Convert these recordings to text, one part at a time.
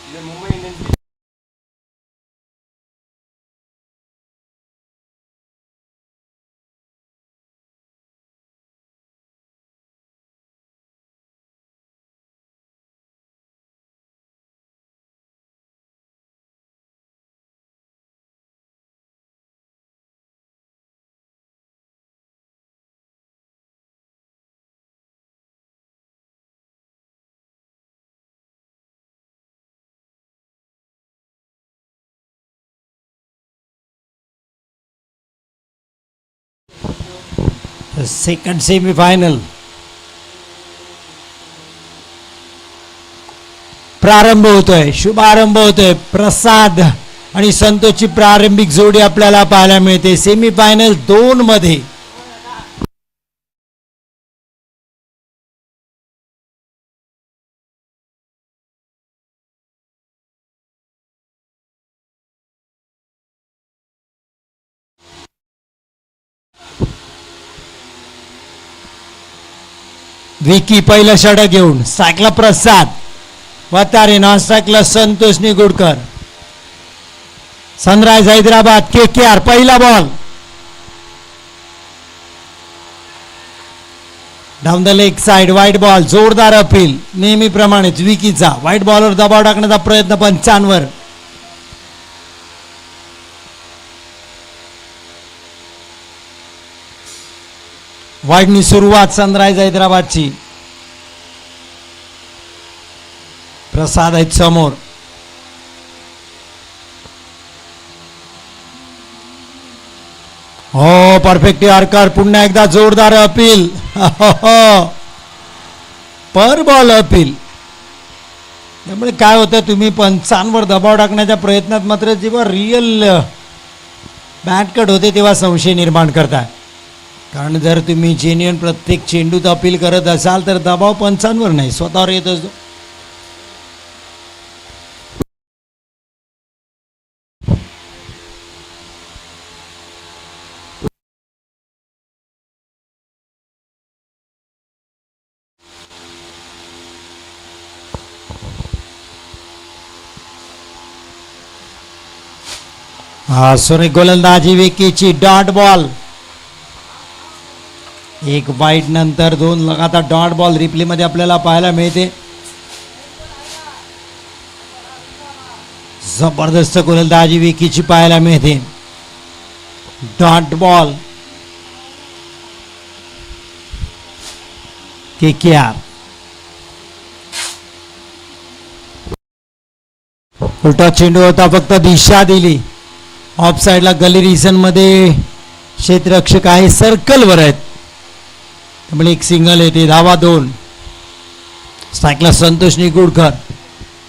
Mumbai Indians second semifinal प्रारंभ होतोय, शुभारंभ होतोय. प्रसाद आणि संतोषची प्रारंभिक जोडी आपल्याला पाहायला मिळते सेमीफायनल 2 मध्ये. विकी पहिलं षटक घेऊन, स्ट्राईकला प्रसाद वतारे, नॉन स्ट्राईकला संतोष निगुडकर. सनराइज हैदराबाद KKR पहिला ball down the leg side, white ball. जोरदार अपील नेहमीप्रमाणेच विकीचा. व्हाईट बॉलवर दबाव टाकण्याचा प्रयत्न 55 वाईडनी सुरुवात सनराइज हैदराबादची. प्रसाद आहेत समोर. हो परफेक्ट यॉर्कर. पुन्हा एकदा जोरदार अपील. पर बॉल अपील. त्यामुळे काय होतं, तुम्ही 55 दबाव टाकण्याच्या प्रयत्नात मात्र जेव्हा रिअल बॅट कट होते तेव्हा संशय निर्माण करताय. कारण जर तुम्ही जेन्युइन प्रत्येक चेंडूत अपील करत असाल तर दबाव 55 नाही, स्वतःवर येत असतो. सुरेख गोलंदाजी विकीची. Dot ball. एक वाईट नंतर 2 लगातार डॉट बॉल रिप्ले मध्ये आपल्याला पाहायला मिळते. जबरदस्त गोलंदाजी विकीची पाहायला मिळते. Dot ball KKR. उलटा चेंडू होता, फक्त दिशा दिली. ऑफ साइडला गली रिजन मध्ये क्षेत्ररक्षक आहे, सर्कलवर आहेत, त्यामुळे एक सिंगल येते. धावा 2. स्ट्राईकला संतोष निगुडकर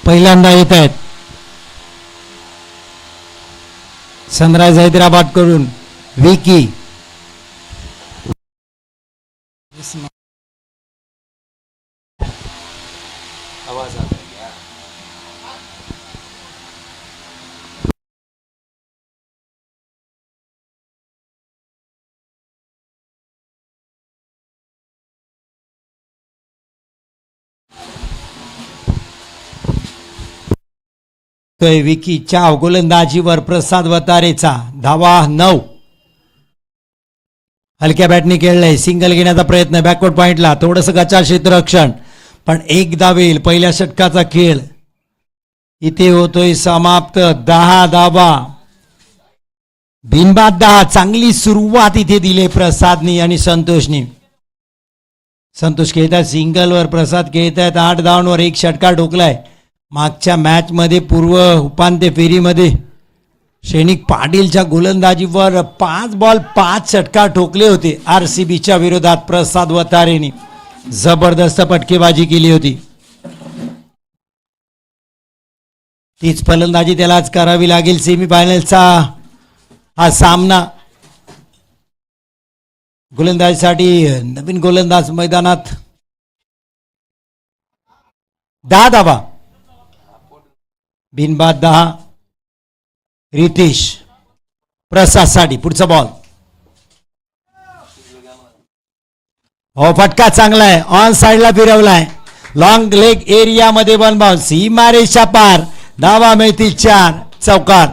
पहिल्यांदा येत आहेत. सनराइज हैदराबाद कडून विकी. विकीच्या गोलंदाजीवर प्रसाद वतारेचा. धावा 9. हलक्या बॅटने खेळलंय. सिंगल घेण्याचा प्रयत्न बॅकवर्ड पॉइंटला, थोडंसं गचाळ क्षेत्ररक्षण, पण एक धावेल. पहिल्या षटकाचा खेळ इथे होतोय समाप्त. 10 धावा बिनबाद 10. चांगली सुरुवात इथे दिली प्रसादनी आणि संतोषनी. संतोष खेळतात सिंगलवर, प्रसाद खेळतात 8 धावांवर. एक षटकार ठोकलाय. मागच्या मॅच मध्ये पूर्व उपांत्य फेरीमध्ये सैनिक पाटीलच्या गोलंदाजीवर 5 बॉल 5 षटकार ठोकले होते RCBच्या विरोधात. प्रसाद वतारेने जबरदस्त फटकेबाजी केली होती. तीच फलंदाजी त्यालाच करावी लागेल सेमीफायनलचा हा सामना. गोलंदाजीसाठी नवीन गोलंदाज मैदानात. 10 धावा बिनबाद 10. रितेश प्रसाद साठी पुढचा बॉल. हो फटका चांगला आहे, ऑन साइडला फिरवलाय. लॉंग लेग एरिया मध्ये वन बाउन्स. सीमारेषा पार धावा मिळतील 4 चौकार.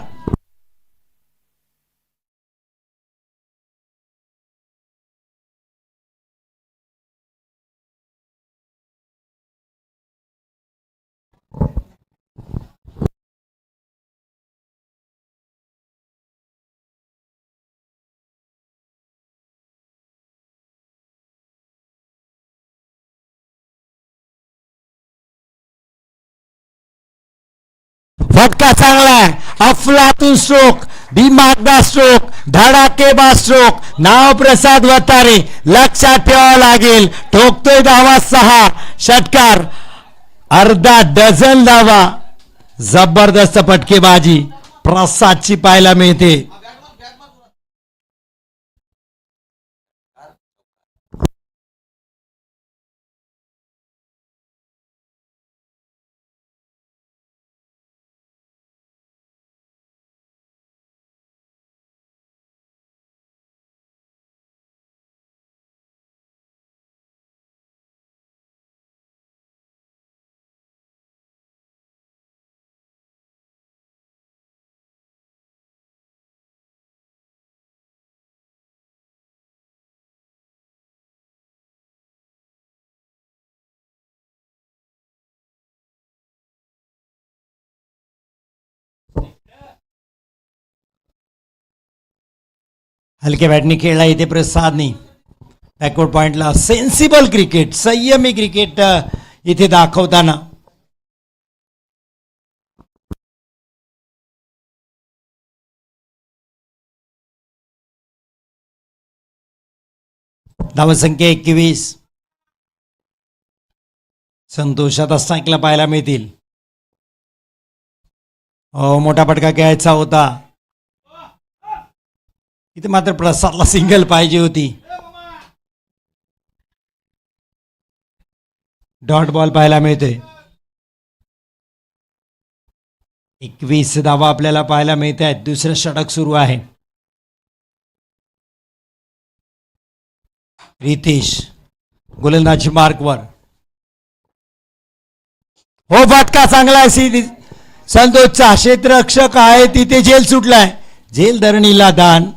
फटका चांगला आहे. अफलातून स्ट्रोक, दिमागदार स्ट्रोक, धडाकेबाज स्ट्रोक. नाव प्रसाद वतारे. लक्षात ठेवावं लागेल. ठोकतोय धावा 6. षटकार. अर्धा डझन धावा. जबरदस्त फटकेबाजी प्रसादची पाहायला मिळते. हलक्या बॅटने खेळला इथे प्रसादनी. बॅकवर्ड पॉइंटला सेन्सिबल क्रिकेट, संयमी क्रिकेट इथे दाखवताना. धावसंख्या 21. संतोषात सायकला पाहायला मिळतील. मोठा फटका घ्यायचा होता इथे, मात्र प्रसादला सिंगल पाहिजे होती. डॉट बॉल पाहायला मिळतोय. 21 धावा आपल्याला पाहायला मिळत आहेत. दुसरं षटक सुरू आहे. रितेश गोलंदाजी मार्कवर. हो, फटका चांगला आहे. संतोषचा क्षेत्ररक्षक आहे तिथे झेल सुटलाय. झेल धरणीला दान.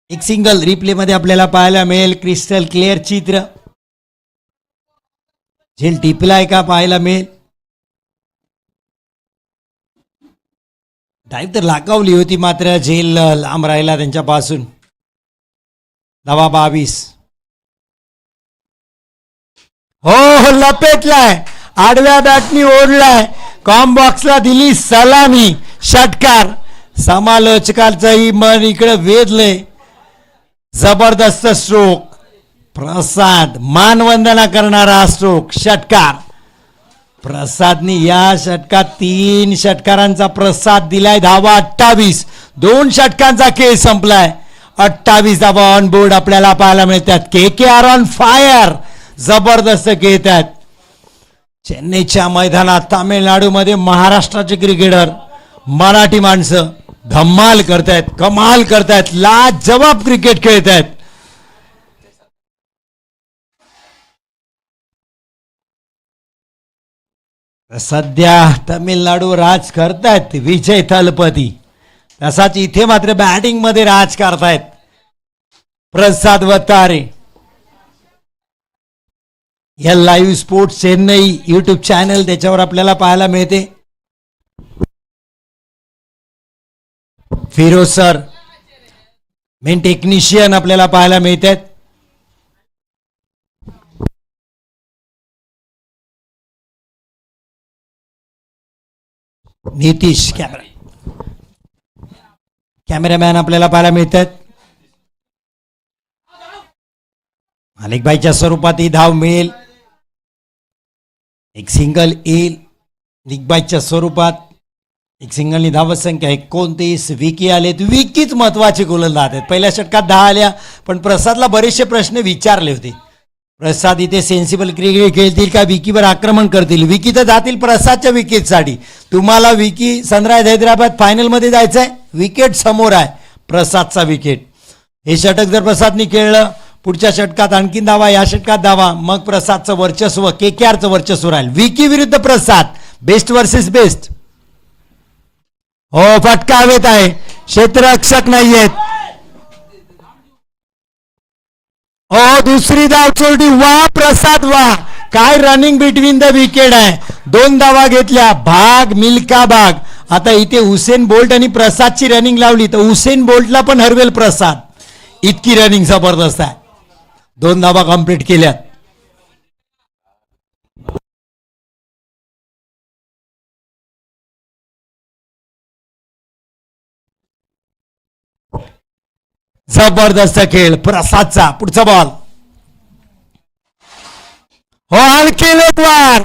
एक सिंगल रिप्ले मध्ये आपल्याला पाहायला मिळेल. क्रिस्टल क्लिअर चित्र. झेल टिपलाय का पाहायला मिळेल. डाईव्ह तर लागावली होती, मात्र झेल लांब राहिला त्यांच्यापासून. धावा 22. हो, लपेटलाय. आडव्या बॅटनी ओढलाय. कॉम बॉक्सला दिली सलामी. षटकार. समालोचकांचंही मन इकडे वेधलंय. जबरदस्त स्ट्रोक. प्रसाद मानवंदना करणारा स्ट्रोक. षटकार. प्रसादनी या षटकात 3 षटकारांचा प्रसाद दिलाय. धावा 28. 2 षटकांचा खेळ संपलाय. 28 धावा ऑन बोर्ड आपल्याला पाहायला मिळतात. KKR on fire. जबरदस्त खेळतात. चेन्नईच्या मैदानात तामिळनाडूमध्ये महाराष्ट्राचे क्रिकेटर, मराठी माणसं धम्माल करतायत, कमाल करतायत, लाजवाब क्रिकेट खेळतायत. सध्या तामिळनाडू राज करतायत विजय थलपती. तसाच इथे मात्र बॅटिंग मध्ये राज करतायत प्रसाद वतारे. या live sports Chennai YouTube channel त्याच्यावर आपल्याला पाहायला मिळते. फिरोज सर मेन टेक्निशियन आपल्याला पाहायला मिळतात. नितीश कॅमेरामॅन आपल्याला पाहायला मिळतात. मालिकबाईच्या स्वरूपात ही धाव मिळेल. एक सिंगल येईल. निकबाईच्या स्वरूपात एक सिंगलनी धावसंख्या 29. विकी आलेत. विकीच महत्वाचे गोलंदाज आहेत. पहिल्या षटकात 10 आल्या, पण प्रसादला बरेचसे प्रश्न विचारले होते. प्रसाद इथे सेन्सिबल क्रिकेट खेळतील का, विकीवर आक्रमण करतील. विकी तर जातील प्रसादच्या विकेटसाठी. तुम्हाला विकी सनरायझर्स हैदराबाद फायनलमध्ये जायचं आहे, विकेट समोर आहे प्रसादचा विकेट. हे षटक जर प्रसादनी खेळलं, पुढच्या षटकात आणखीन धावा, या षटकात धावा, मग प्रसादचं वर्चस्व, KKRचं वर्चस्व राहील. विकी विरुद्ध प्रसाद, बेस्ट वर्सेस बेस्ट. हो, फटका हवेत आहे, क्षेत्ररक्षक नाहीयेत. हो, दुसरी धाव चोरडी. वा प्रसाद, वा काय रनिंग बिटवीन द विकेट आहे. 2 धावा घेतल्या. भाग मिल्का भाग. आता इथे हुसेन बोल्ट आणि प्रसादची रनिंग लावली तर हुसेन बोल्टला पण हरवेल प्रसाद, इतकी रनिंग जबरदस्त आहे. 2 धावा कंप्लीट केल्यात. जबरदस्त खेळ प्रसादचा. पुढचा बॉल. हो, आणखी एक वार.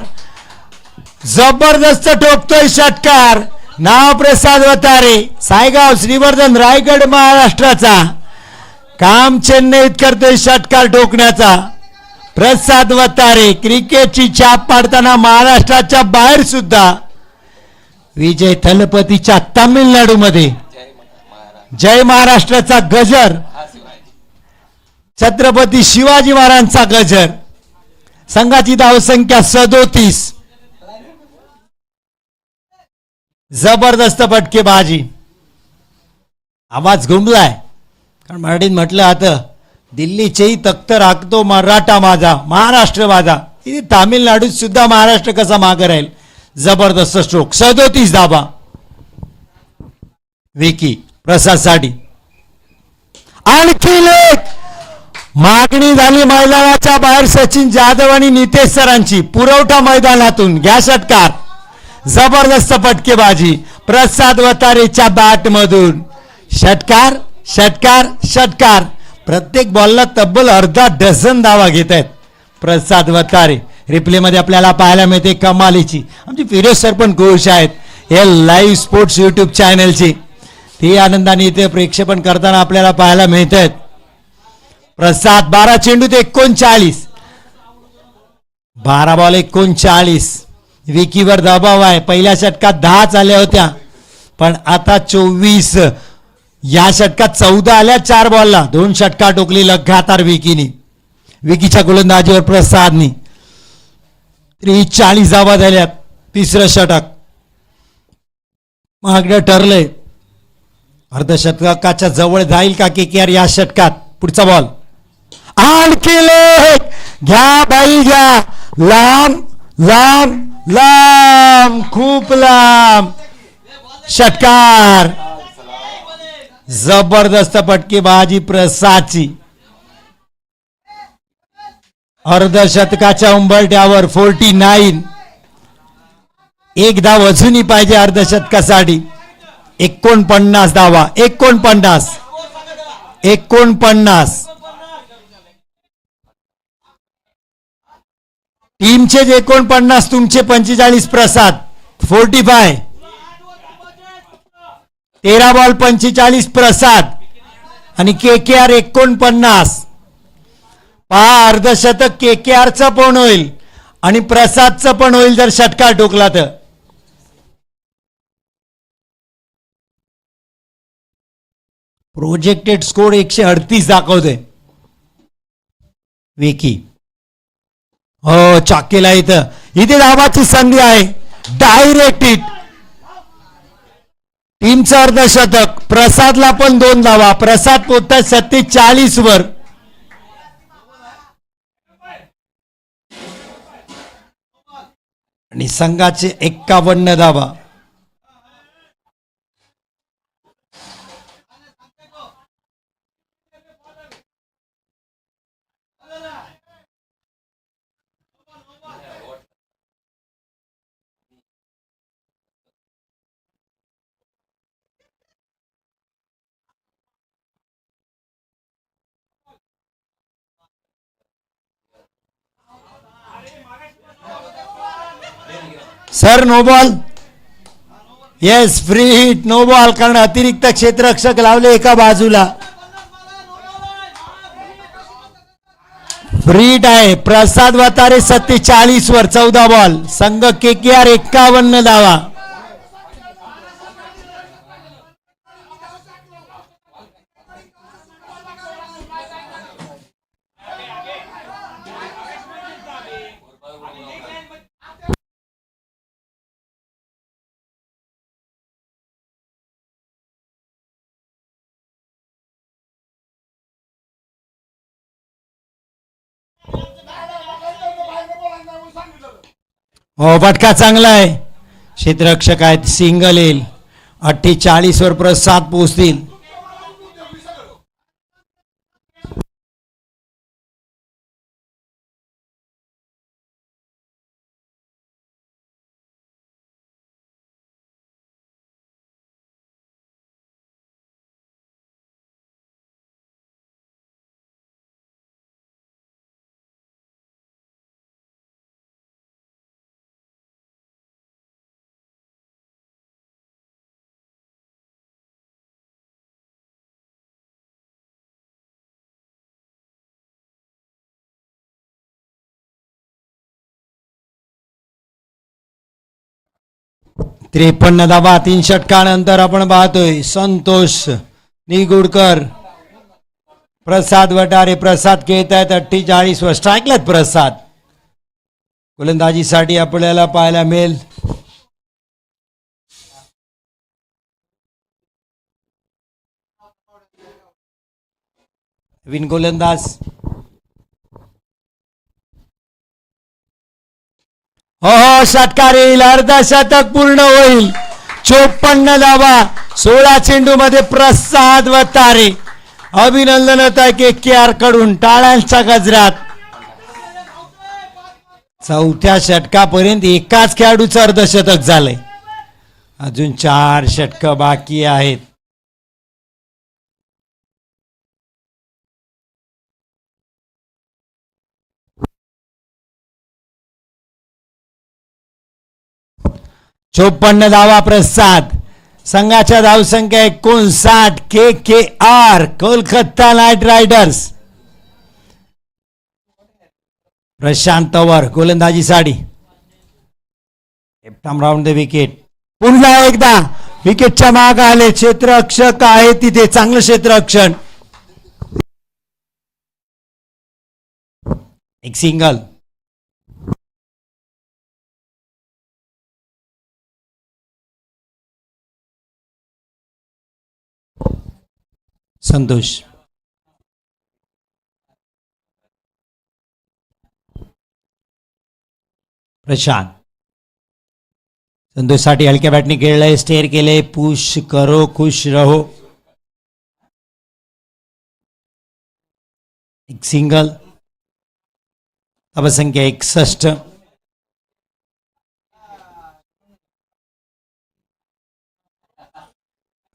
जबरदस्त ठोकतोय षटकार. नाव प्रसाद वतारे, सायगाव, श्रीवर्धन, रायगड, महाराष्ट्राचा. काम चेन्नईत करतोय षटकार ठोकण्याचा. प्रसाद वतारे क्रिकेटची छाप पाडताना महाराष्ट्राच्या बाहेर सुद्धा. विजय थलपतीच्या तामिळनाडूमध्ये. जय महाराष्ट्राचा गजर, छत्रपती शिवाजी महाराजांचा गजर. संघाची धावसंख्या 37. जबरदस्त फटकेबाजी. आवाज घुमलाय, कारण मराठीत म्हटलं आता दिल्लीचेही तख्त राखतो मराठा माझा, महाराष्ट्र माझा. इथे तामिळनाडूत सुद्धा महाराष्ट्र कसा मागे राहील. जबरदस्त स्ट्रोक. 37 धाबा. विकी प्रसाद साठी. आणखी एक मागणी झाली मैदानाच्या बाहेर. सचिन जाधव आणि नितेश सरांची. पुरवठा मैदानातून घ्या षटकार. जबरदस्त फटकेबाजी प्रसाद वतारेच्या बॅट मधून. षटकार षटकार षटकार. प्रत्येक बॉलला तब्बल अर्धा डझन धावा घेत आहेत प्रसाद वतारे. रिप्ले मध्ये आपल्याला पाहायला मिळते कमालीची. आमची फिरोज सर पण खुश आहेत हे लाईव्ह स्पोर्ट्स युट्यूब चॅनलची. ते आनंदाने इथे प्रेक्षेपण करताना आपल्याला पाहायला मिळत आहेत. प्रसाद 12 चेंडूत 39. 12 बॉल 39. विकीवर दबाव आहे. पहिल्या षटकात 10 आल्या होत्या, पण आता 24. या षटकात 14 आल्या 4 बॉलला. 2 षटका टोकली लगातार विकीनी. विकीच्या गोलंदाजीवर प्रसादनी 40 धावा झाल्यात. तिसरं षटक मागणं ठरलंय. अर्धशतकाच्या जवळ जाईल का केकेआर या षटकात. पुढचा बॉल. आणखी एक. घ्या बाई घ्या. लांब लांब लांब, खूप लांब. षटकार. जबरदस्त फटकेबाजी प्रसादची. अर्धशतकाच्या उंबरठ्यावर 49. एक धाव अजूनही पाहिजे अर्धशतकासाठी. 49 धावा. 49. टीमचे 49, तुमचे 45. प्रसाद 45. 13 बॉल 45 प्रसाद आणि केकेआर 49. पहा, अर्धशतक केकेआरचं पण होईल आणि प्रसादचं पण होईल जर षटकार ठोकला तर. प्रोजेक्टेड स्कोर 138 दाखवते. विकी हो, चाकेला इथे धावाची संधी आहे. Direct hit. टीमचं अर्धशतक. प्रसादला पण 2 धावा. प्रसाद पोहोचतात 47 वर. आणि संघाचे 51 धावा. Sir no ball. Yes, free hit. No ball, कारण अतिरिक्त क्षेत्ररक्षक लावले एका बाजूला. फ्री हिट आहे. प्रसाद वतारे 47 वर. 14 बॉल. संघ केकेआर 51 धावा. हो, फटका चांगला आहे. क्षेत्ररक्षक आहेत, सिंगल येईल. 48 वर प्रसाद पोहोचतील. त्रेपन्न धावा 3 षटकानंतर आपण पाहतोय. संतोष निगुडकर, प्रसाद वटारे. प्रसाद खेळत आहेत 48 वर. स्ट्राईकलाच प्रसाद. गोलंदाजीसाठी आपल्याला पाहायला मिळेल. विन गोलंदाज. हो, षटकार येईल. अर्धशतक पूर्ण होईल. 54 धावा 16 चेंडू मध्ये प्रसाद वतारे. अभिनंदन होत आहे KKR कडून. टाळ्यांच्या गजरात. चौथ्या षटकापर्यंत एकाच खेळाडूचं अर्धशतक झालंय. अजून 4 षटक बाकी आहेत. चोपन्न धावा प्रसाद. संघाच्या धावसंख्या 59. KKR Kolkata night riders. Prashant वर गोलंदाजीसाठी. Round the wicket. पुन्हा एकदा विकेटच्या माग आले. क्षेत्ररक्षक आहे तिथे. चांगलं क्षेत्ररक्षण. एक सिंगल. संतोष. प्रशांत. संतोषसाठी हलक्या बॅटने खेळलंय. स्टेअर केले. पुश करो खुश रहो. एक सिंगल. धावसंख्या 61.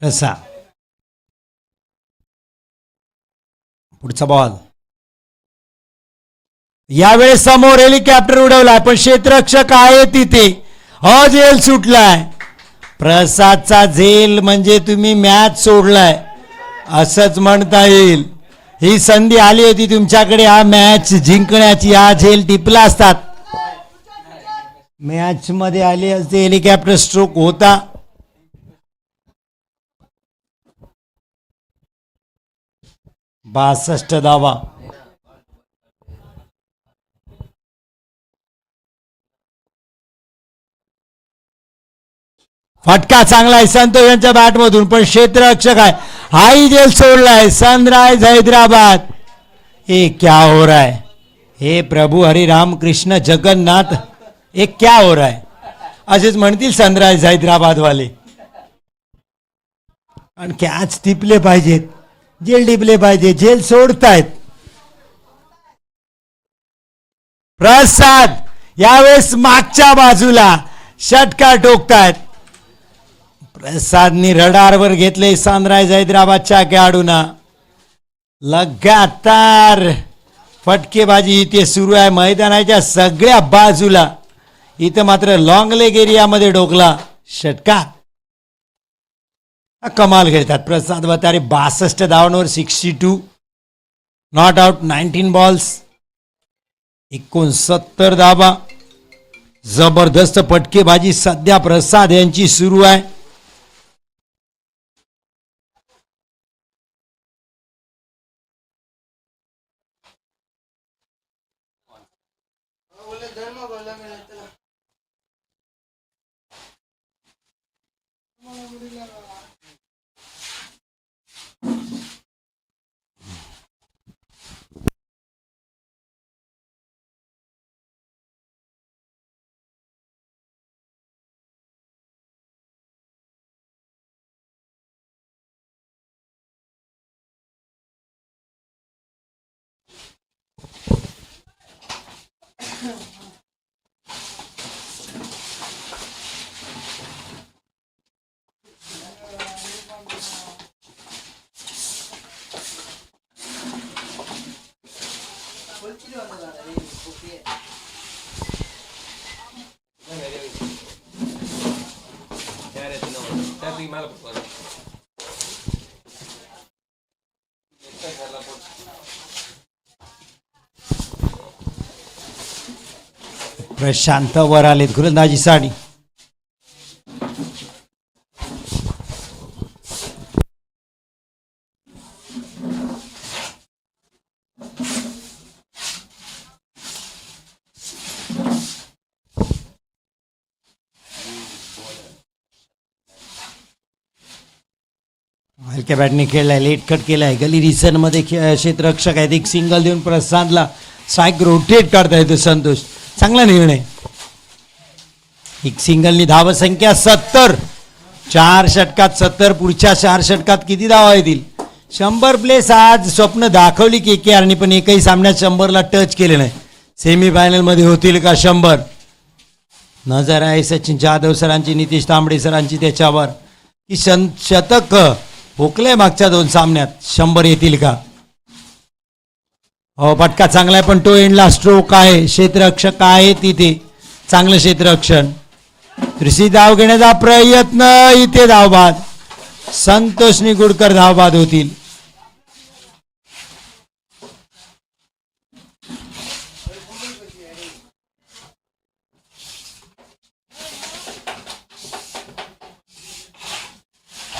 प्रसाद. पुढचा बॉल. यावेळेस समोर हेलिकॉप्टर उडवलाय पण क्षेत्ररक्षक आहे तिथे. झेल सुटलाय. प्रसादचा झेल म्हणजे तुम्ही मॅच सोडलाय असंच म्हणता येईल. ही संधी आली होती तुमच्याकडे हा मॅच जिंकण्याची. हा झेल टिपला असतात. मॅच मध्ये आली असते. हेलिकॉप्टर स्ट्रोक होता. बासष्ट धावा. फटका चांगला आहे संतोष यांच्या बॅटमधून पण क्षेत्ररक्षक आहे. हाई जेल सोडलाय सनराइज हैदराबाद. ये क्या हो रहा है. हे प्रभू हरी राम कृष्ण जगन्नाथ. ये क्या हो रहा है असेच म्हणतील सनराइज हैदराबाद वाले. आणि कॅच टिपले पाहिजेत. जेल टिपले पाहिजे. जेल सोडतायत. प्रसाद यावेळेस मागच्या बाजूला षटकार ठोकतायत. प्रसादनी रडारवर घेतले सनराइज हैदराबादच्या खेळाडूंना. लगातार फटकेबाजी इथे सुरू आहे मैदानाच्या सगळ्या बाजूला. इथं मात्र लॉंग लेग एरियामध्ये डोकला षटकार. कमाल खेळतात प्रसाद वतारे. 62 धावांवर 62. Not out 19 balls. 69 धावा. जबरदस्त फटकेबाजी सध्या प्रसाद यांची सुरू आहे. प्रशांत वर आलेत गोलंदाजीसाठी. हलक्या बॅटने खेळलाय, लेट कट केलाय, गली रिसन मध्ये क्षेत्ररक्षक आहेत, एक सिंगल देऊन प्रसादला स्ट्राईक रोटेट करता येतो संतोष. चांगला निर्णय. एक सिंगलनी धावसंख्या 70. 4 षटकात 70. पुढच्या 4 षटकात किती धावा येतील? 100 प्लेस आज स्वप्न दाखवली KKRने, पण एकही सामन्यात 100ला टच केले नाही. सेमीफायनल मध्ये होतील का 100? नजर आहे सचिन जाधव सरांची, नितीश तांबडे सरांची त्याच्यावर की शतक भोकले मागच्या 2 सामन्यात 100 येतील का? हो, फटका चांगला आहे, पण तो एंडला स्ट्रोक आहे. क्षेत्ररक्षक आहे तिथे, चांगलं क्षेत्ररक्षण. दुसरी धाव घेण्याचा प्रयत्न, इथे धावबाद. संतोष निगुडकर धावबाद होतील.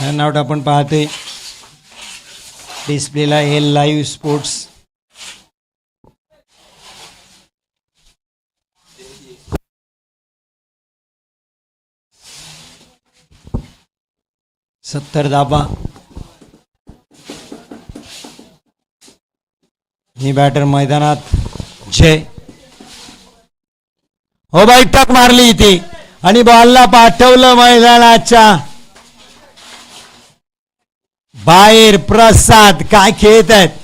रनआउट आपण पाहतोय डिस्प्लेला, हे लाईव्ह स्पोर्ट्स. सत्तर धाबा. ही बॅटर मैदानात जय. हो, बैठक मारली इथे आणि बॉलला पाठवलं मैदानाच्या बाहेर. प्रसाद काय खेळत आहेत.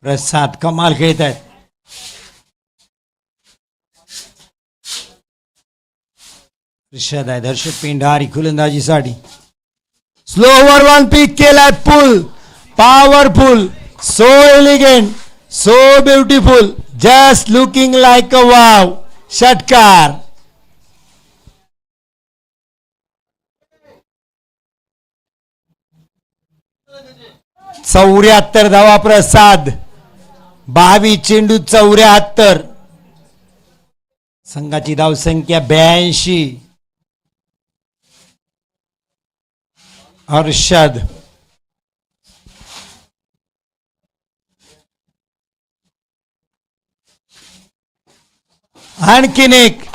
प्रसाद कमाल खेळत आहेत. रिषद आहे, दर्शक पेंढारी गोलंदाजीसाठी. स्लोवर वन पिक केलाय, pull powerful, so elegant, so beautiful, just looking like a wow. षटकार. चौऱ्याहत्तर धावा प्रसाद, 22 चेंडू 74. संघाची धावसंख्या 82. हर्षद आणखीन एक.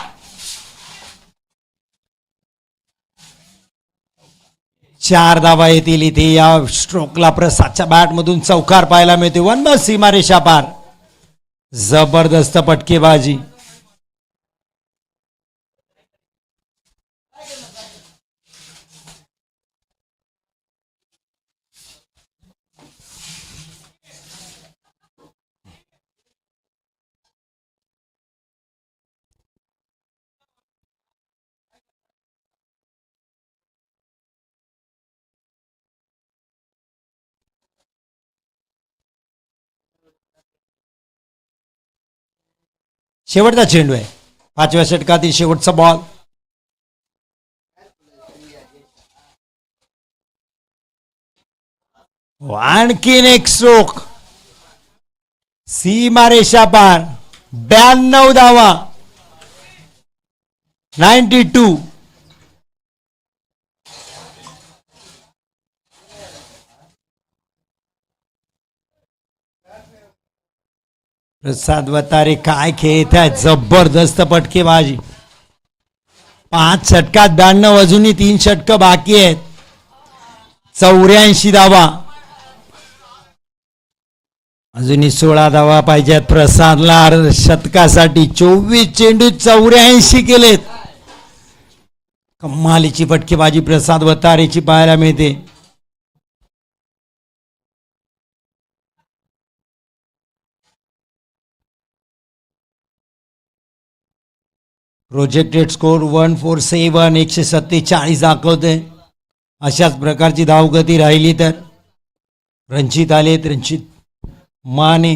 चार धावा येतील इथे. या स्ट्रोकला प्रसादच्या बॅट मधून चौकार पाहायला मिळते. 1 बस सीमारेषा पार. जबरदस्त पटकेबाजी. शेवटचा चेंडू आहे, 5व्या षटकातील शेवटचा बॉल. आणखीन एक स्ट्रोक. सीमारेषा पार. 92 धावा. 92. प्रसाद वतारे काय खेळत आहेत. जबरदस्त पटकेबाजी. 5 षटकात 92. अजूनही 3 षटक बाकी आहेत. 84 धावा. अजूनही 16 धावा पाहिजेत प्रसादला शतकासाठी. 24 चेंडू 84 केलेत. कमालीची फटकेबाजी प्रसाद वतारेची पाहायला मिळते. प्रोजेक्टेड स्कोर 147, 147 दाखवते. अशाच प्रकारची धावगती राहिली तर रणजित आलेत. रणजित माने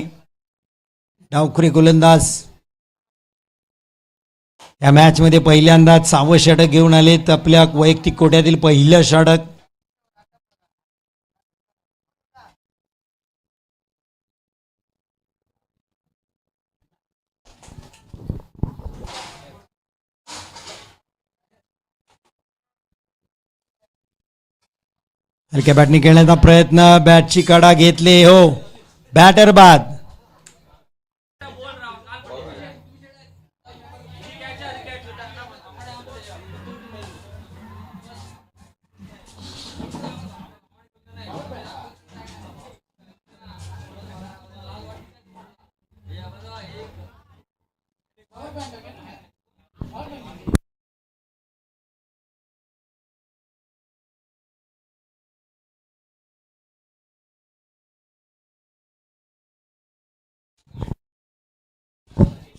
डावखुरे गोलंदाज या मॅच मध्ये पहिल्यांदाच 6वं षटक घेऊन आलेत. आपल्या वैयक्तिक कोट्यातील पहिलं षटक. हलक्या बॅटने खेळण्याचा प्रयत्न. बॅटची कडा घेतले. हो, बॅटर बाद.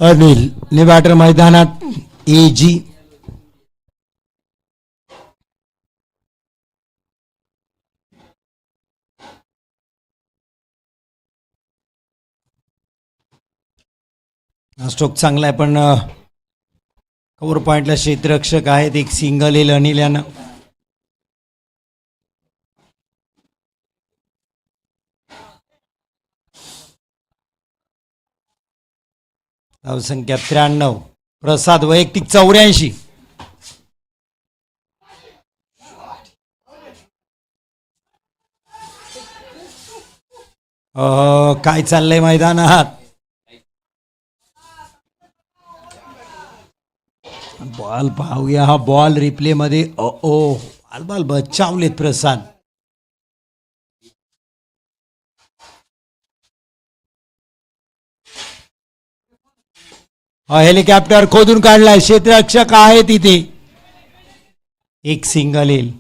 अनिल ने बॅटर मैदानात. एजी स्ट्रोक चांगला आहे पण कव्हर पॉइंटला क्षेत्ररक्षक आहेत. एक सिंगल येईल अनिल यानं. धावसंख्या 93. प्रसाद वैयक्तिक 84. काय चाललंय मैदानात. बॉल पाहूया. हा बॉल रिप्ले मध्ये. बॉल बचावलेत प्रसाद. हेलिकॉप्टर खोदून काढलाय. क्षेत्ररक्षक आहे तिथे. एक सिंगल येईल.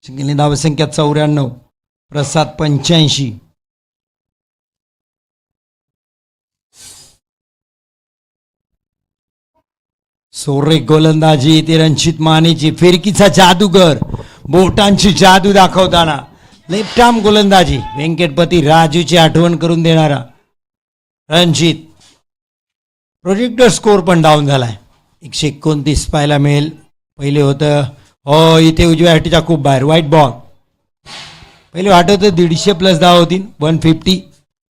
सिंगल धावसंख्या 94. प्रसाद 85. सोरे गोलंदाजी ते रणजित मानेची. फिरकीचा जादूगर. बोटांची जादू दाखवताना. लेफ्ट आर्म गोलंदाजी. व्यंकटपती राजूची आठवण करून देणारा रणजित. प्रोजेक्टर स्कोर पण डाऊन झालाय. 129 पाहायला मिळेल. पहिले होतं. इथे उजव्या हाटीच्या खूप बाहेर. वाईट बॉल. पहिले वाटत 150+ धाव होती. 150.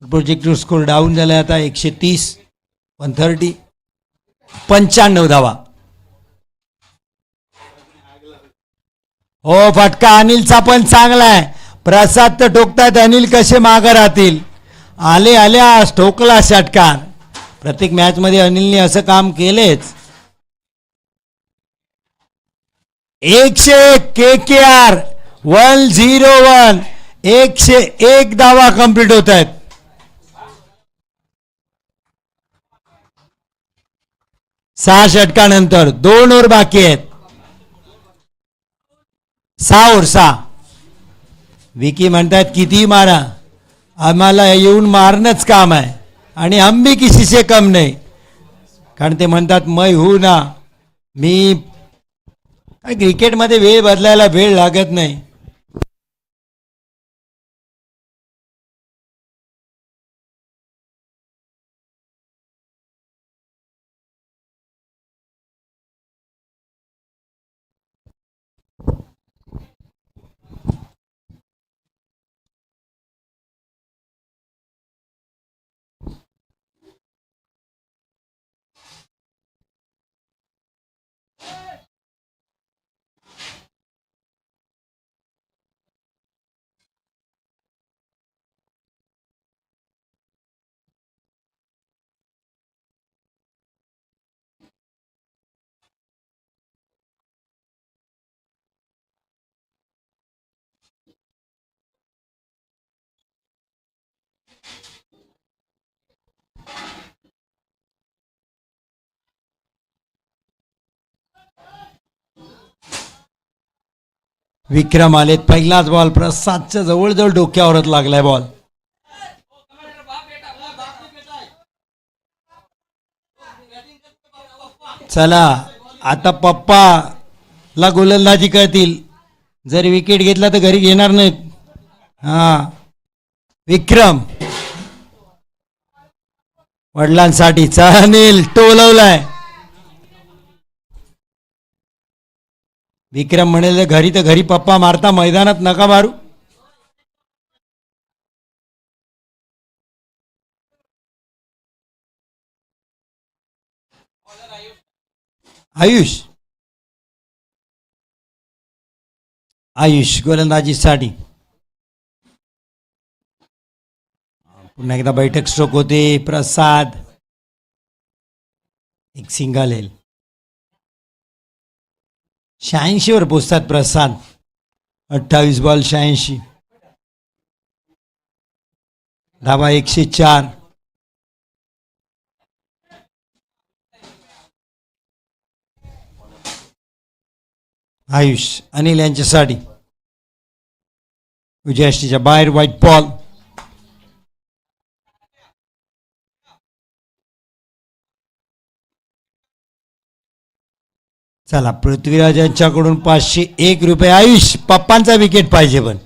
प्रोजेक्टर स्कोर डाऊन झालाय आता. 130, 130, 95 धावा. फटका अनिलचा पण चांगला आहे. प्रसाद तर ठोकतात. अनिल कसे मागे राहतील. आल्या ठोकला षटकार. प्रत्येक मॅच मध्ये अनिलने असं काम केलेच. 101 KKR 101. 101 धावा कंप्लीट होत आहेत. 6 षटकानंतर 2 ओव्हर बाकी आहेत. 6 ओव्हर 6. विकी म्हणतात किती मारा, आम्हाला येऊन मारणंच काम आहे आणि हम भी किसी से कम नाही. कारण ते म्हणतात मैं हूं ना. मी क्रिकेटमध्ये वेळ बदलायला वेळ लागत नाही. विक्रम आलेत. पहिलाच बॉल प्रसादच्या जवळजवळ डोक्यावरच लागलाय बॉल. चला आता पप्पा ला गोलंदाजी करतील. जर विकेट घेतला तर घरी घेणार नाहीत. हा विक्रम वडिलांसाठी चानेल टोलवलाय. विक्रम म्हणेल घरी तर घरी पप्पा मारता, मैदानात नका मारू. आयुष आयुष गोलंदाजीसाठी पुन्हा एकदा बैठक स्ट्रोक होते. प्रसाद एक सिंगल येईल. 86 वर पोचतात प्रसाद. 28 बॉल 86. धाबा 104. आयुष अनिल यांच्यासाठी उजयष्टीच्या बाहेर व्हाईट बॉल. चला पृथ्वीराज यांच्याकडून 501 रुपये. आयुष पप्पांचा विकेट पाहिजे पण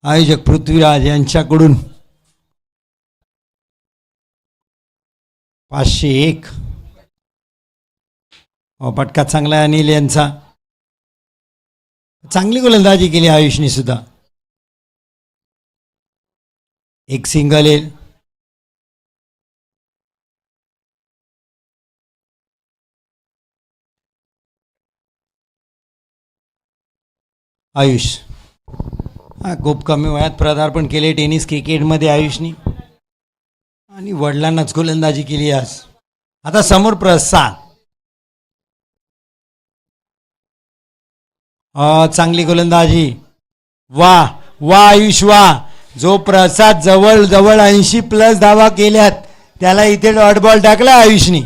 आयोजक पृथ्वीराज यांच्याकडून 501. फटका चांगला आहे अनिल यांचा. चांगली गोलंदाजी केली आयुषने सुद्धा. एक सिंगल येईल. आयुष हा खूप कमी वयात पदार्पण केले टेनिस क्रिकेटमध्ये आयुषनी आणि वडिलांनाच गोलंदाजी केली आज. आता समोर प्रसाद. चांगली गोलंदाजी. वा वा आयुष वा. जो प्रसाद जवळ जवळ 80+ धावा केल्यात त्याला इथे डॉट बॉल टाकला आयुषनी.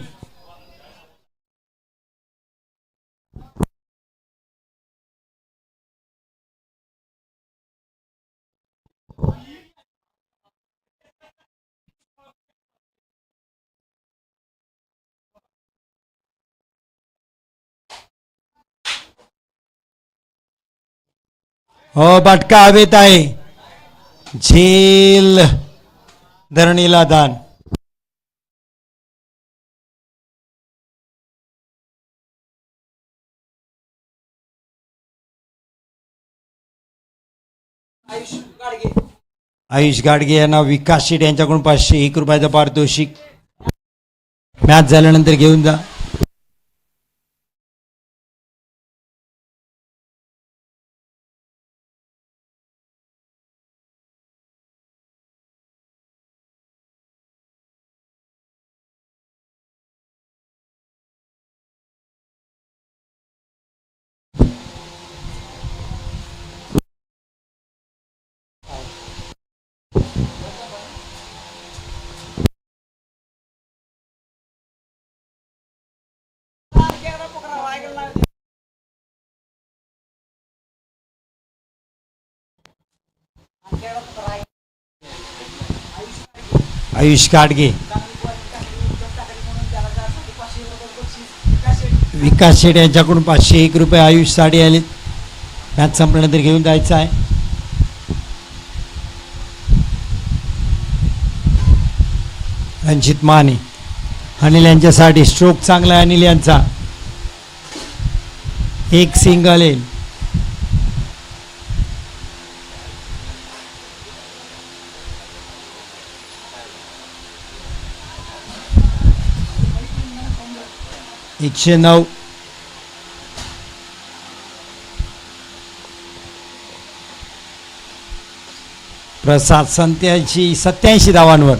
हो बटका हवेत आहे. झेल धरणीला दान. आयुष गाडगे यांना विकास शेट यांच्याकडून 501 रुपयाचं पारितोषिक. मॅच झाल्यानंतर घेऊन जा. आयुष गाडगे विकास शेट यांच्याकडून 501 रुपये आयुष साडी आले. मॅच संपल्यानंतर घेऊन जायचं आहे. रणजित माने अनिल यांच्यासाठी स्ट्रोक चांगला आहे अनिल यांचा. एक सिंगल येईल. एकशे 9. प्रसाद 87 धावांवर.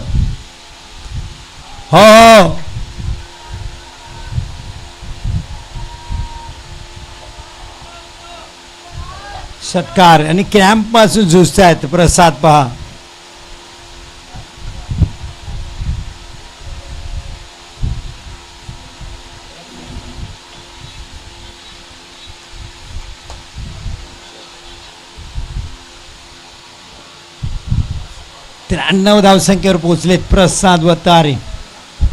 हो हो षटकार आणि क्रॅम्प पासून झुजतायत प्रसाद पहा. 93 धावसंख्येवर पोहोचलेत प्रसाद व तारे.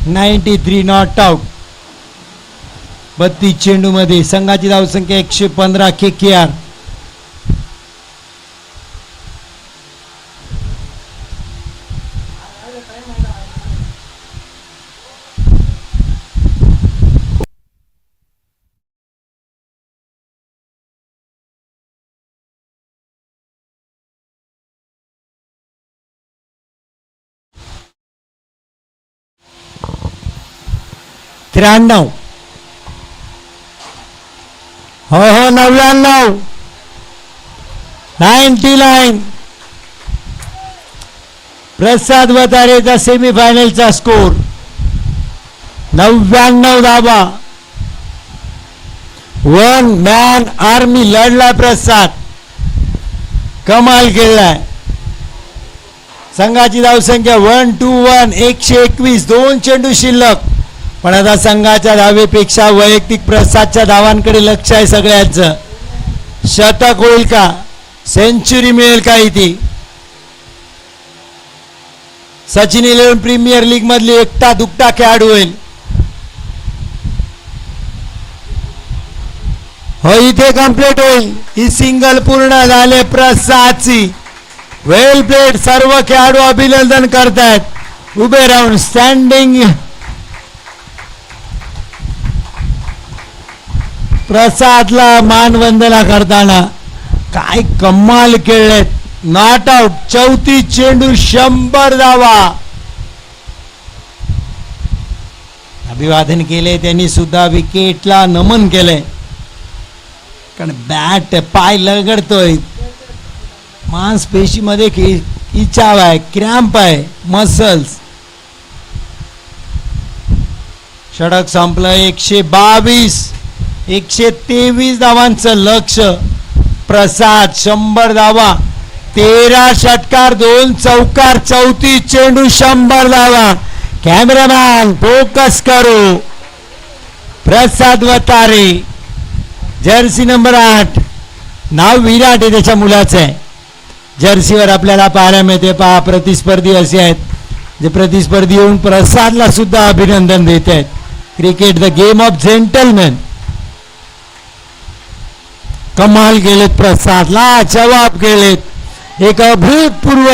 93 नॉट आउट. 32 चेंडूमध्ये संघाची धावसंख्या 115. KKR. त्र्याण्णव. हो 99. 99. प्रसाद वतारेचा सेमीफायनलचा स्कोर 99 धावा. वन मॅन आर्मी लढला प्रसाद. कमाल खेळलाय. संघाची धावसंख्या 121. 121. 2 चेंडू शिल्लक. पण आता संघाच्या धावेपेक्षा वैयक्तिक प्रसादच्या धावांकडे लक्ष आहे सगळ्यांचं. शतक होईल का, सेंचुरी मिळेल का इथे. सचिन 11 प्रीमियर लीग मधली एकटा दुकटा खेळाडू होईल. हो इथे कंप्लीट होईल. ही सिंगल पूर्ण झाले प्रसादची. वेल प्लेड. सर्व खेळाडू अभिनंदन करतायत उभे राहून. स्टँडिंग प्रसादला मानवंदना करताना. काय कमाल खेळलेत. Not out. 34 चेंडू 100 धावा. अभिवादन केले त्यांनी सुद्धा. विकेटला नमन केलंय. कारण बॅट पाय लगडतोय. मांसपेशीमध्ये इचाव आहे, क्रॅम्प आहे, मसल्स. षटक संपलं. 122. 123 धावांचं लक्ष. प्रसाद 100 धावा. 13 षटकार 2 चौकार. 34 चेंडू 100 धावा. कॅमेरामॅन फोकस करू. प्रसाद वतारे. Jersey number 8. नाव विराट आहे त्याच्या मुलाचं आहे. जर्सीवर आपल्याला पाहायला मिळते. पहा प्रतिस्पर्धी असे आहेत जे प्रतिस्पर्धी येऊन प्रसादला सुद्धा अभिनंदन देत आहेत. Cricket the game of gentleman. कमाल केलेत. प्रसादला जवाब केलेत. एक अभूतपूर्व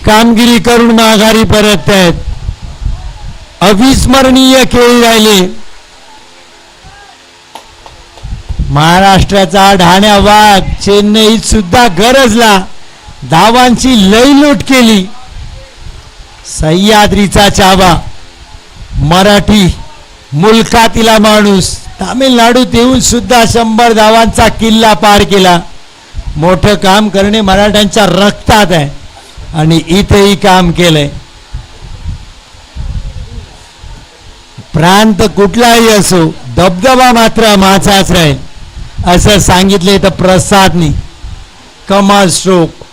कामगिरी करून माघारी परत आहेत. अविस्मरणीय खेळ राहिले. महाराष्ट्राचा ढाण्या वाघ चेन्नईत सुद्धा गरजला. धावांची लयलूट केली. सह्याद्रीचा चावा. मराठी मुलखातीला माणूस. तामिळनाडूत येऊन सुद्धा 100 धावांचा किल्ला पार केला. मोठं काम करणे मराठ्यांच्या रक्तात आहे आणि इथेही काम केलंय. प्रांत कुठलाही असो, दबदबा मात्र माझाच राहील असं सांगितले तर प्रसादनी. कमाल स्ट्रोक.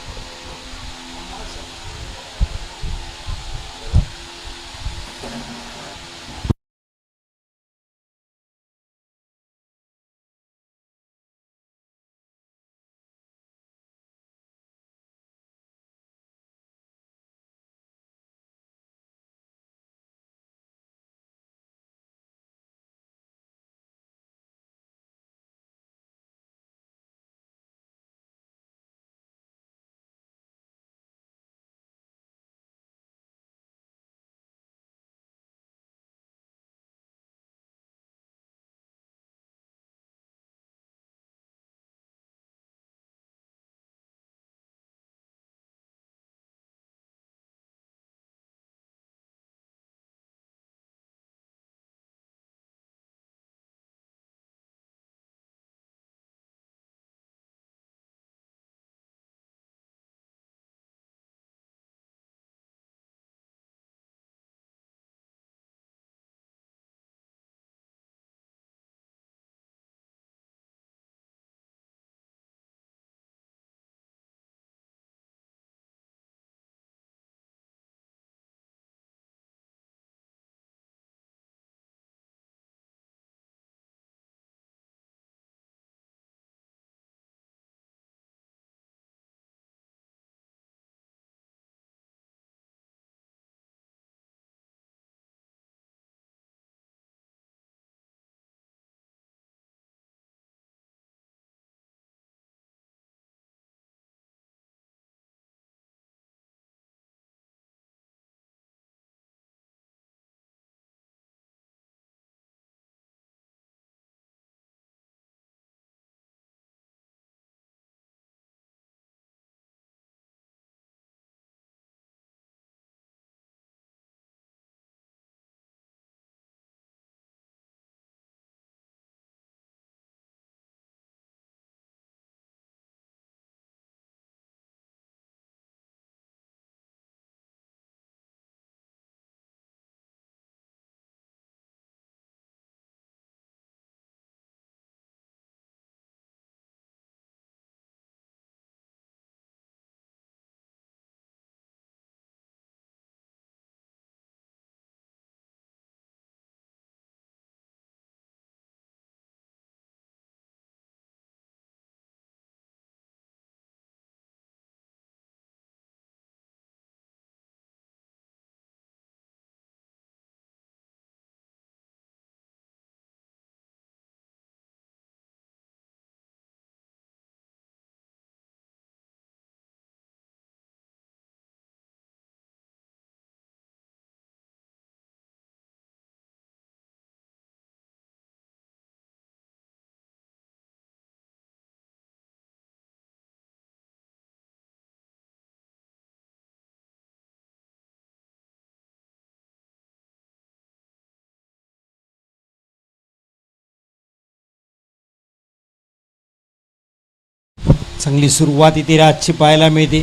चांगली सुरुवात इथे राजची पाहायला मिळते.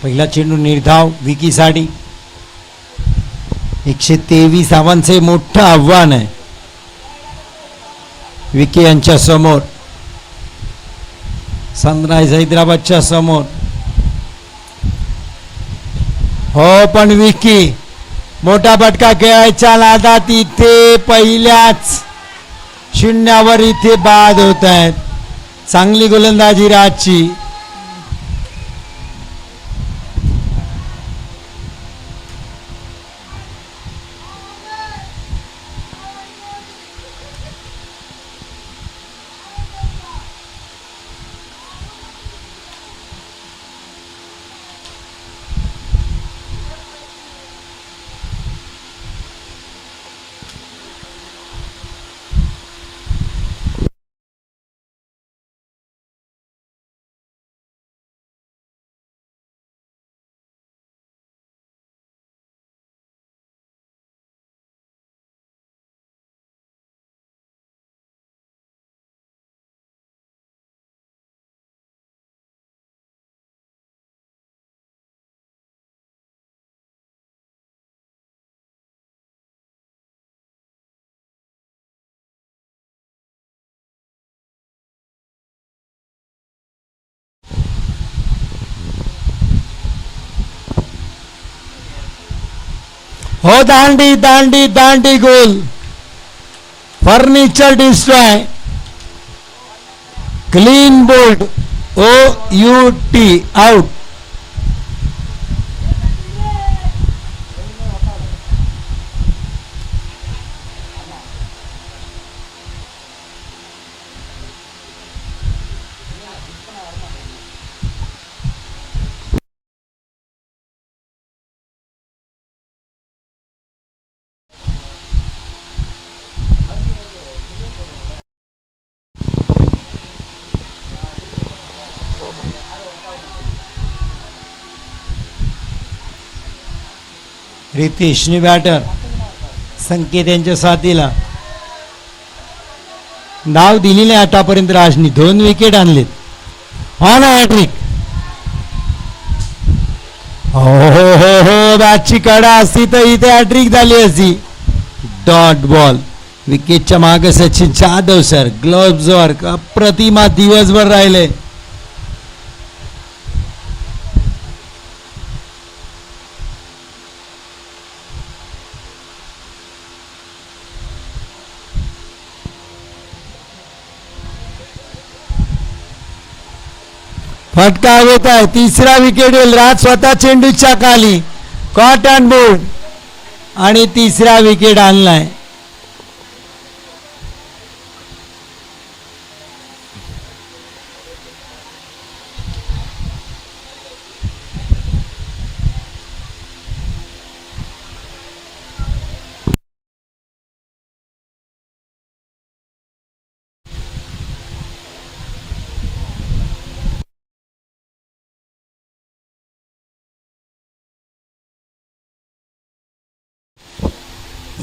पहिला चेंडू निर्धाव विकीसाठी. 123 धावांचे मोठं आव्हान आहे विकी यांच्या समोर, सनरायझर्स हैदराबादच्या समोर. हो पण विकी मोठा फटका खेळायच्या नादात इथे पहिल्याच शून्यावर इथे बाद होत आहेत. चांगली गोलंदाजी राजची. हो दांडी दांडी दांडी गोल. Furniture destroy. Clean bowled. OUT out. रितेशने बॅटर. संकेत यांच्या साथीला नाव दिलेले आतापर्यंत राजनी 2 विकेट आणलेत. On hattrick. हो हो हो हो बॅटची कडा असती तर इथे हॅट्रिक झाली असती. Dot ball. विकेटच्या मागे Sachin Jadhav sir gloves work अप्रतिमा दिवसभर राहिले. फटका होत आहे. तिसरा विकेट येईल. राज स्वतः चेंडूच्या खाली कॉटन बोर्ड आणि तिसरा विकेट आणलाय.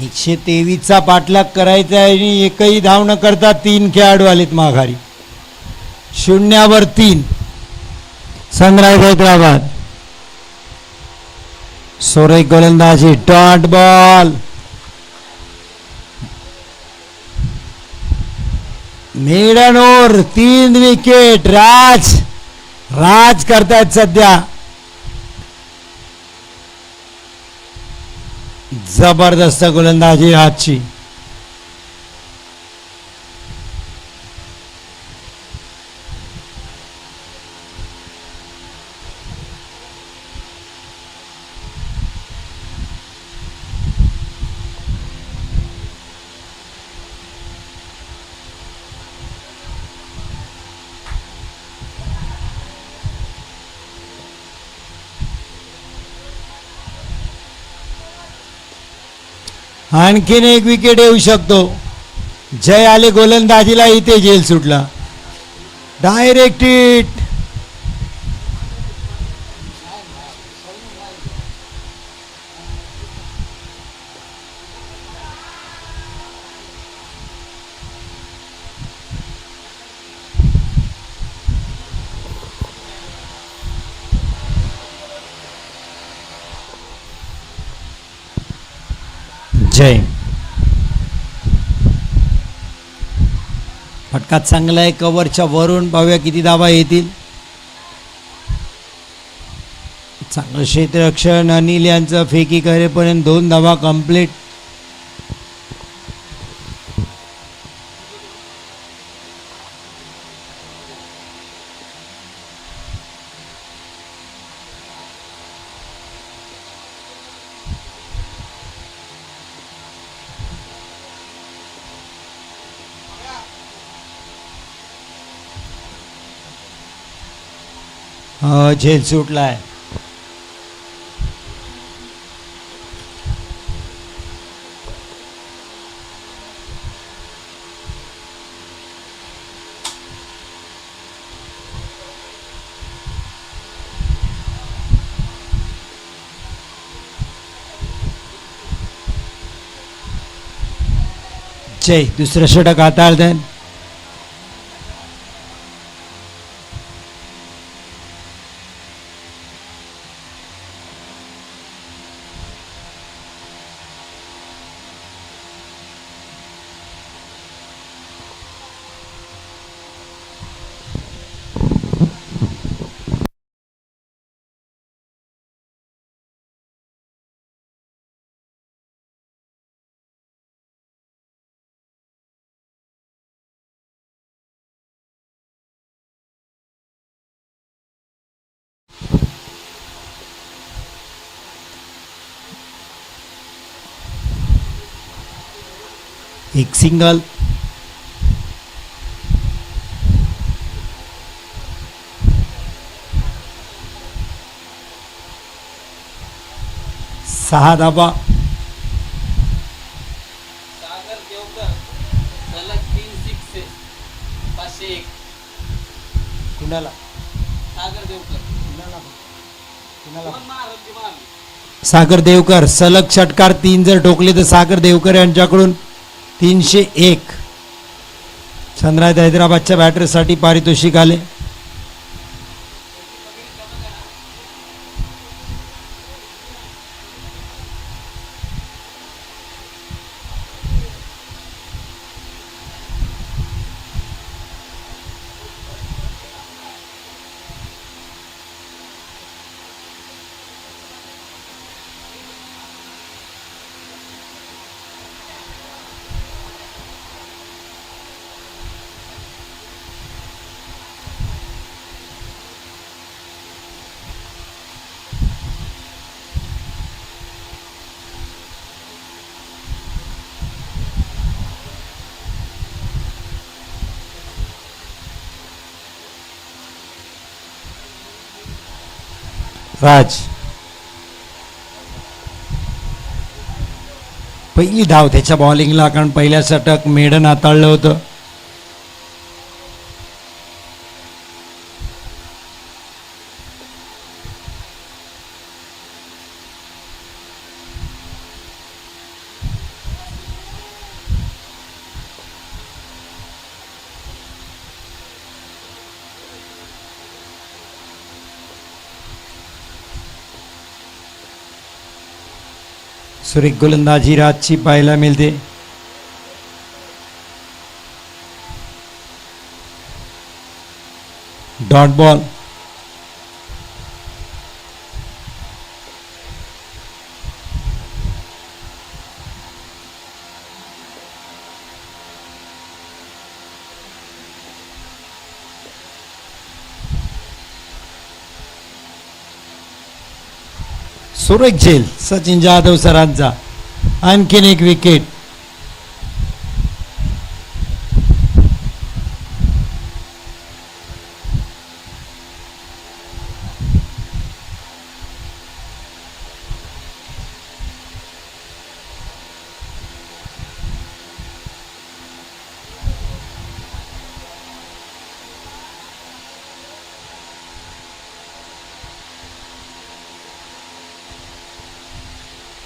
एकशे 23चा पाठलाग करायचा आहे आणि एकही धाव न करता 3 खेळाडू आलेत माघारी. 0वर 3 सनरायझर्स हैदराबाद. सुरेख गोलंदाजी. Dot ball. Maiden over 3 wicket. Raj करतायत सध्या. जबरदस्त गोलंदाजी राजची. आणखीन एक विकेट येऊ शकतो. जय आले गोलंदाजीला. इथे जेल सुटला. Direct hit. जय. फटका चांगला आहे कव्हरच्या वरून. पाहूया किती धावा येतील. चांगलं क्षेत्ररक्षण. अनिल यांचं फेकी करेपर्यंत 2 धावा कंप्लीट. झेल सुटलाय. जय. दुसरं षटक हाताळतंय. एक सिंगल. सहा धावा. सागर देवकर सलग 3 6 501. कुणाला सागर देवकर सागर देवकर सलग षटकार 3 जर ठोकले तर सागर देवकर यांच्याकडून 301 सनरायझर्स हैदराबादच्या बॅटरसाठी पारितोषिक आले. राज पहिली धाव त्याच्या बॉलिंगला, कारण पहिल्या षटक मेडन हाताळलं होतं. सुरेख गोलंदाजी राजची पाहायला मिळते. Dot ball. सुरेख झेल सचिन जाधव सरांचा. आणखीन एक विकेट.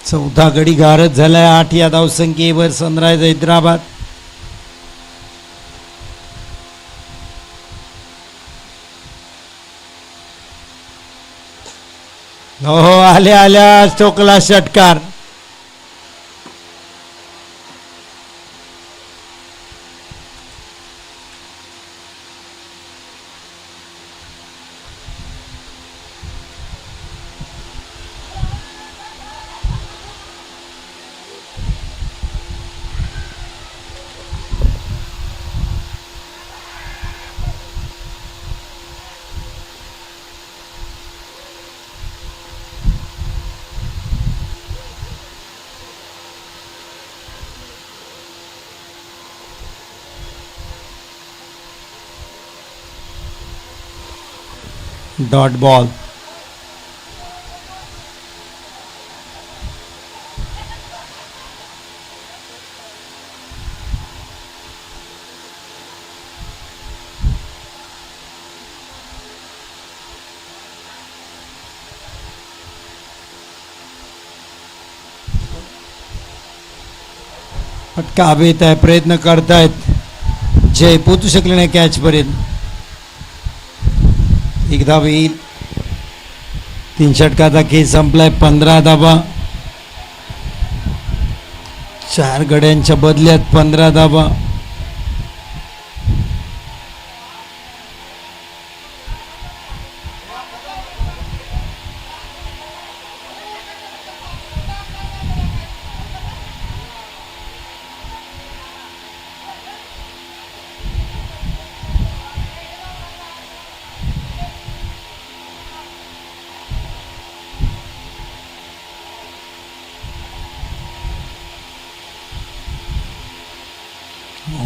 चौथा गडी गारद झालाय. 8 या धावसंख्येवर सनरायझर्स हैदराबाद. हो आल्या आल्या टोकला षटकार. Dot ball. फटका हवेत आहे, प्रयत्न करतायत. जय पोचू शकले नाही कॅच पर्यंत. एक धाव येईल. 3 षटकाचा खेळ संपलाय. 15 धावा. 4 गड्यांच्या बदल्यात 15 धावा.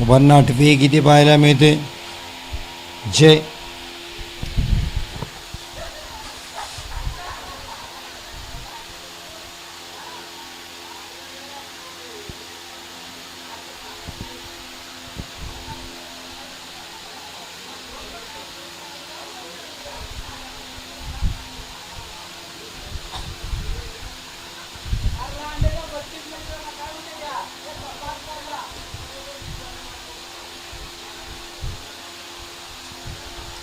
भन्नाट वेग इथे पाहायला मिळते. जय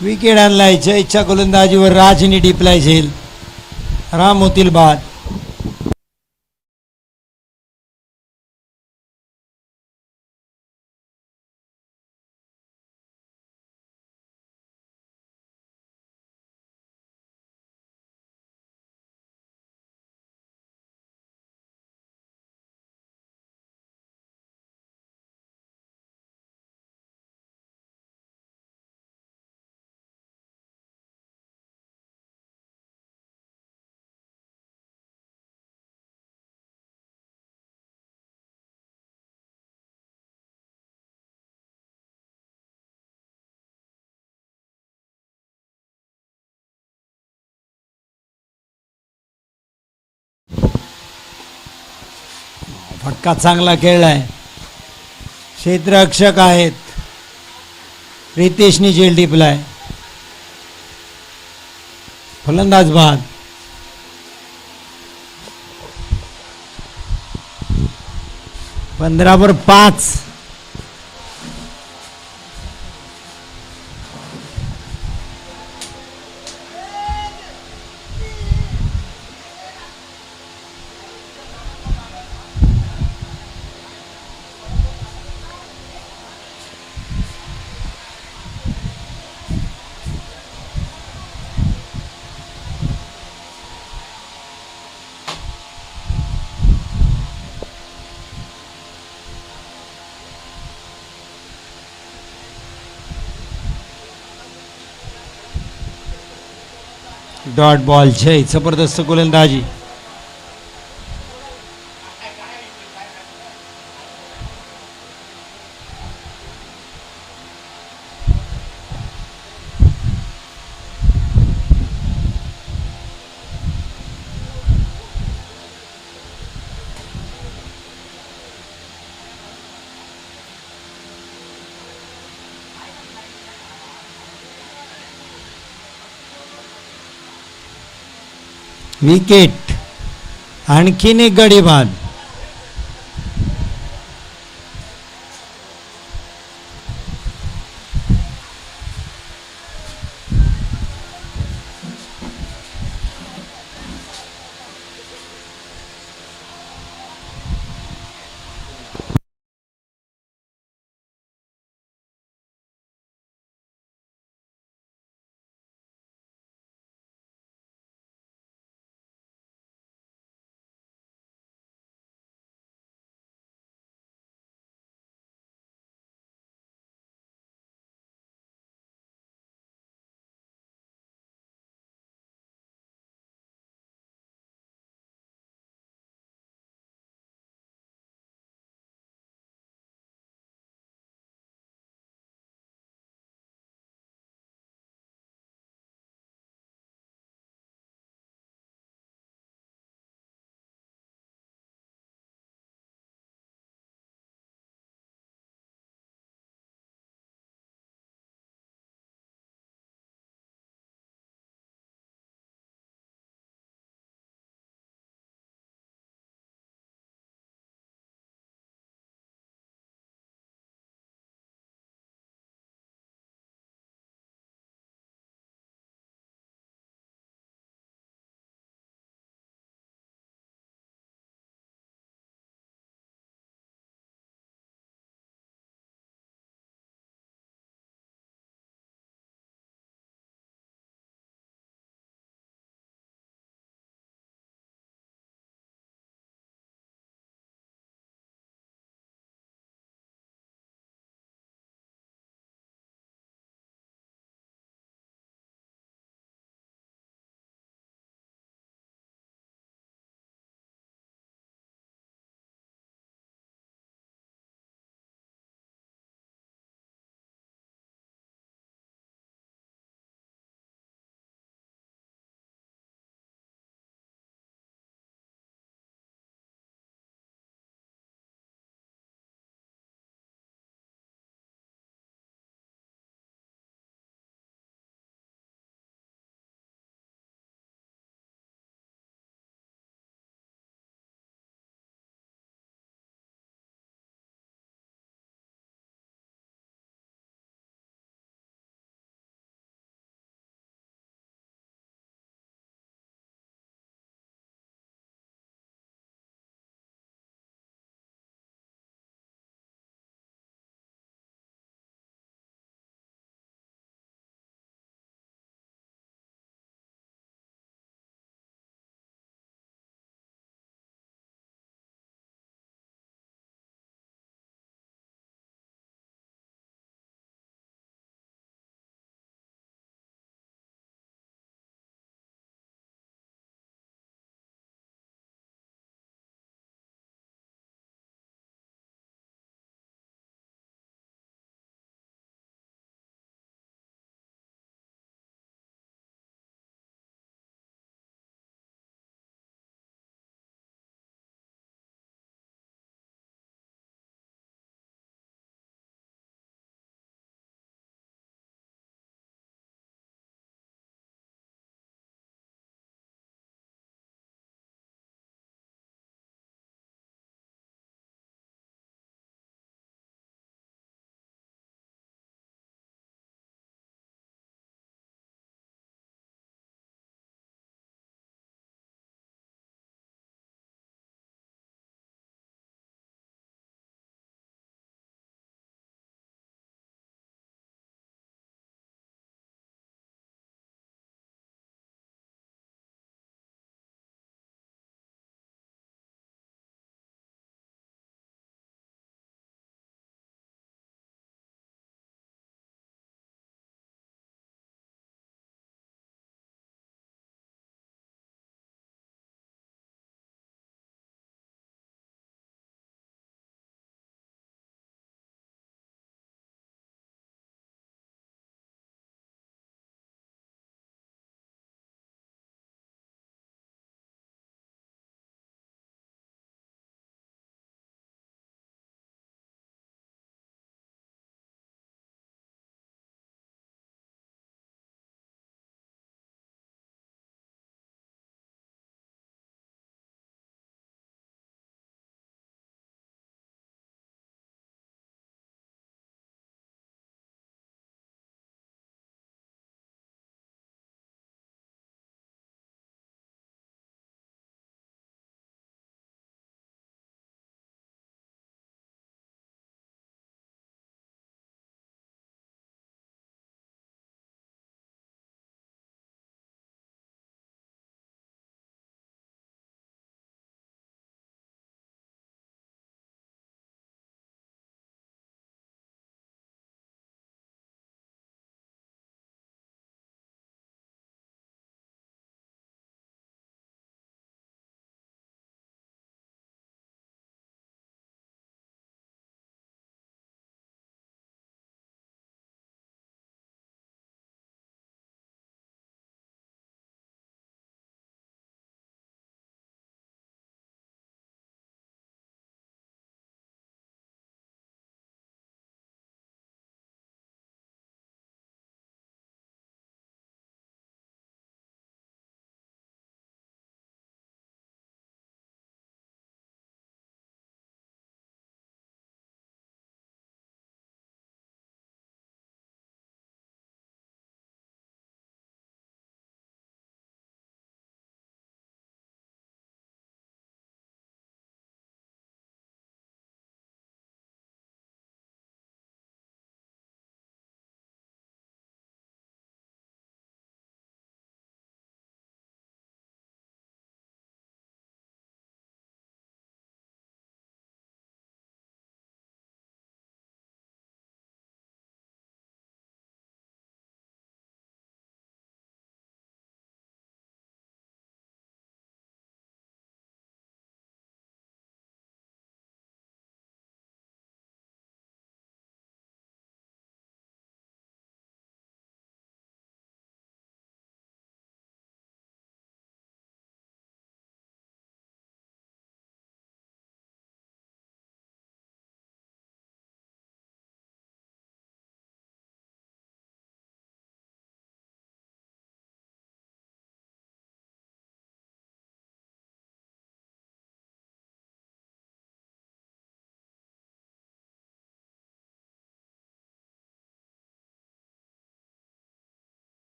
विकेट आणलाय. जयच्या गोलंदाजीवर राजनी डिप्लाय झेल. राम होतील बाद. फटका चांगला खेळलाय. क्षेत्ररक्षक आहेत. रितेशनी झेल टिपलाय. फलंदाज बाद. 15/5. Dot ball. जय जबरदस्त गोलंदाजी. विकेट. आणखीन एक गडी बाद.